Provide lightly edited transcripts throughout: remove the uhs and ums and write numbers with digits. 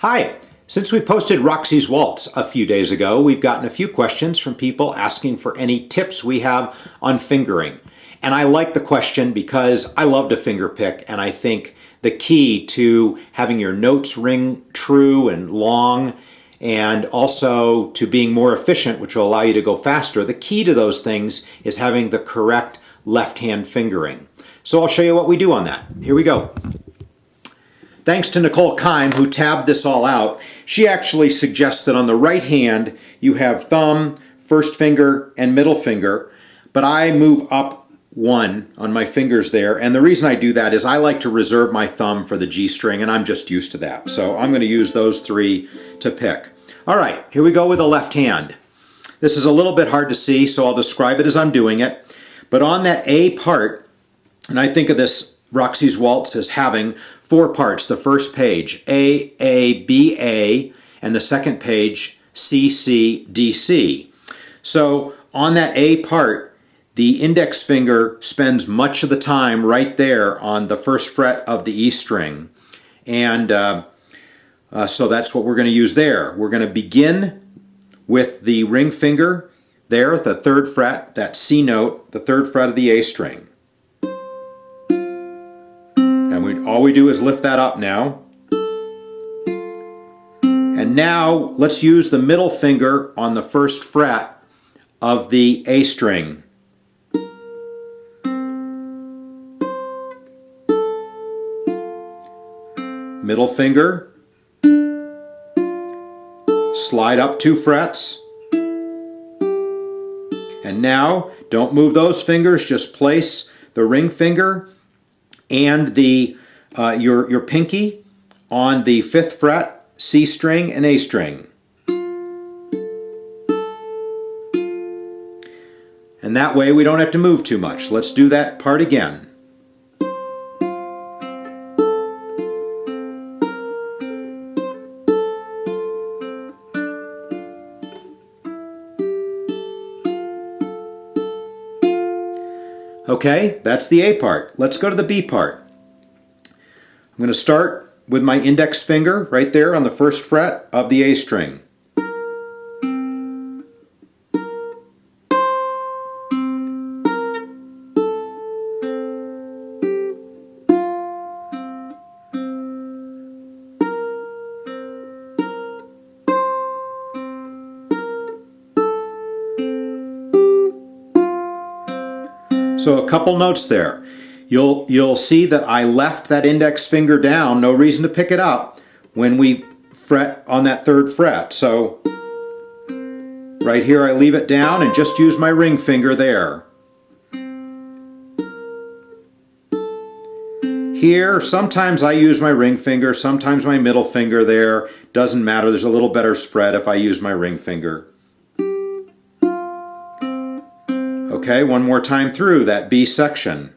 Hi! Since we posted Roxy's Waltz a few days ago, we've gotten a few questions from people asking for any tips we have on fingering. And I like the question because I love to finger pick, and I think the key to having your notes ring true and long, and also to being more efficient, which will allow you to go faster, the key to those things is having the correct left-hand fingering. So I'll show you what we do on that. Here we go. Thanks to Nicole Kime, who tabbed this all out. She actually suggests that on the right hand you have thumb, first finger, and middle finger, but I move up one on my fingers there, and the reason I do that is I like to reserve my thumb for the G string, and I'm just used to that. So I'm going to use those three to pick. All right, here we go with the left hand. This is a little bit hard to see, so I'll describe it as I'm doing it. But on that A part, and I think of this Roxy's Waltz as having four parts. The first page, A, B, A, and the second page, C, C, D, C. So on that A part, the index finger spends much of the time right there on the first fret of the E string. And so that's what we're going to use there. We're going to begin with the ring finger there at the third fret, that C note, the third fret of the A string. And all we do is lift that up now. And now let's use the middle finger on the first fret of the A string. Middle finger, slide up 2 frets. And now, don't move those fingers, just place the ring finger and your pinky on the 5th fret, C string and A string. And that way we don't have to move too much. Let's do that part again. Okay, that's the A part. Let's go to the B part. I'm going to start with my index finger right there on the first fret of the A string. So a couple notes there. You'll see that I left that index finger down, no reason to pick it up, when we fret on that 3rd fret. So right here I leave it down and just use my ring finger there. Here, sometimes I use my ring finger, sometimes my middle finger there. Doesn't matter, there's a little better spread if I use my ring finger. Okay, one more time through that B section.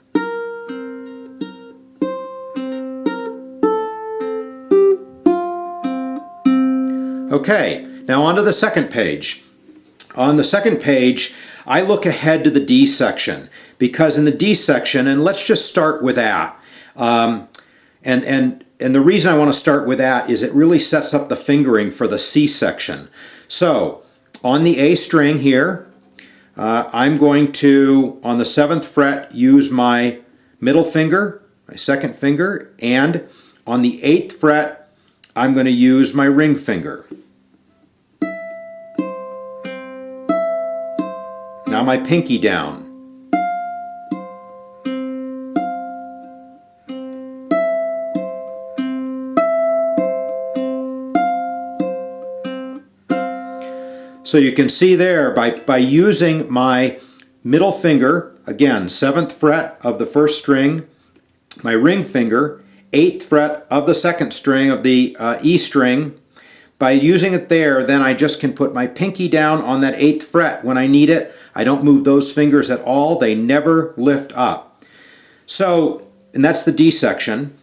Okay, now on to the second page. On the second page, I look ahead to the D section, because in the D section, and let's just start with that. And the reason I want to start with that is it really sets up the fingering for the C section. So, on the A string here, I'm going to, on the 7th fret, use my middle finger, my 2nd finger, and on the 8th fret, I'm going to use my ring finger. Now my pinky down. So you can see there, by using my middle finger, again, 7th fret of the 1st string, my ring finger, 8th fret of the 2nd string of the E string, by using it there, then I just can put my pinky down on that 8th fret when I need it. I don't move those fingers at all. They never lift up. So, and that's the D section.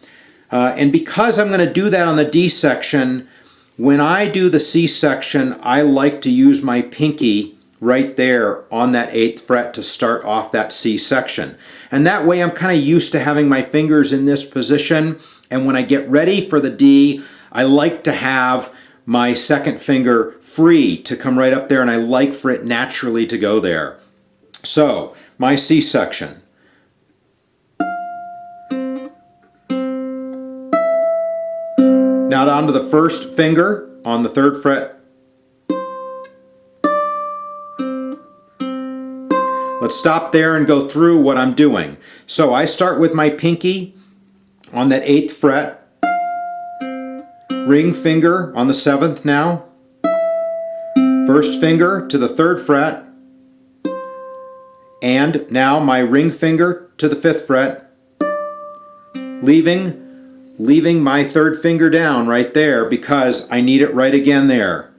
And because I'm going to do that on the D section, when I do the C section, I like to use my pinky right there on that 8th fret to start off that C section. And that way I'm kind of used to having my fingers in this position, and when I get ready for the D, I like to have my second finger free to come right up there, and I like for it naturally to go there. So, my C section. Now down to the first finger on the 3rd fret. Let's stop there and go through what I'm doing. So I start with my pinky on that 8th fret, ring finger on the 7th now, first finger to the 3rd fret, and now my ring finger to the 5th fret, leaving my 3rd finger down right there because I need it right again there.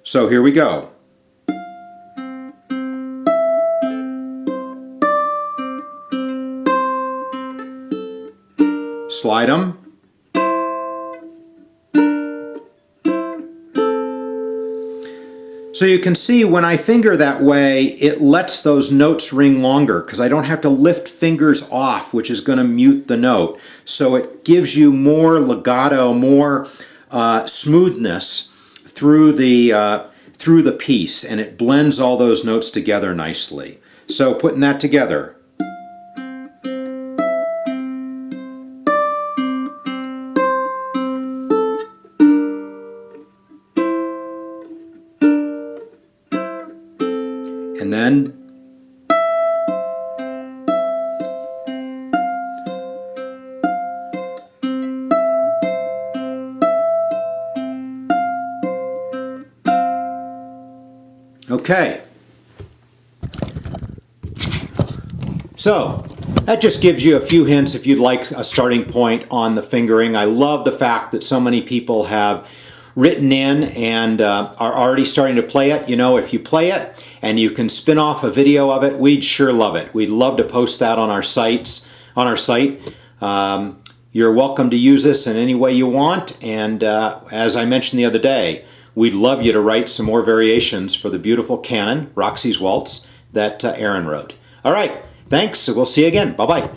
So here we go. Slide them. So you can see when I finger that way, it lets those notes ring longer because I don't have to lift fingers off, which is going to mute the note. So it gives you more legato, more smoothness through the piece, and it blends all those notes together nicely. So putting that together. And then okay. So that just gives you a few hints if you'd like a starting point on the fingering. I love the fact that so many people have written in and are already starting to play it. You know, if you play it and you can spin off a video of it, we'd sure love it. We'd love to post that on our site. You're welcome to use this in any way you want, and as I mentioned the other day, we'd love you to write some more variations for the beautiful canon, Roxy's Waltz, that Aaron wrote. All right, thanks. We'll see you again. Bye-bye.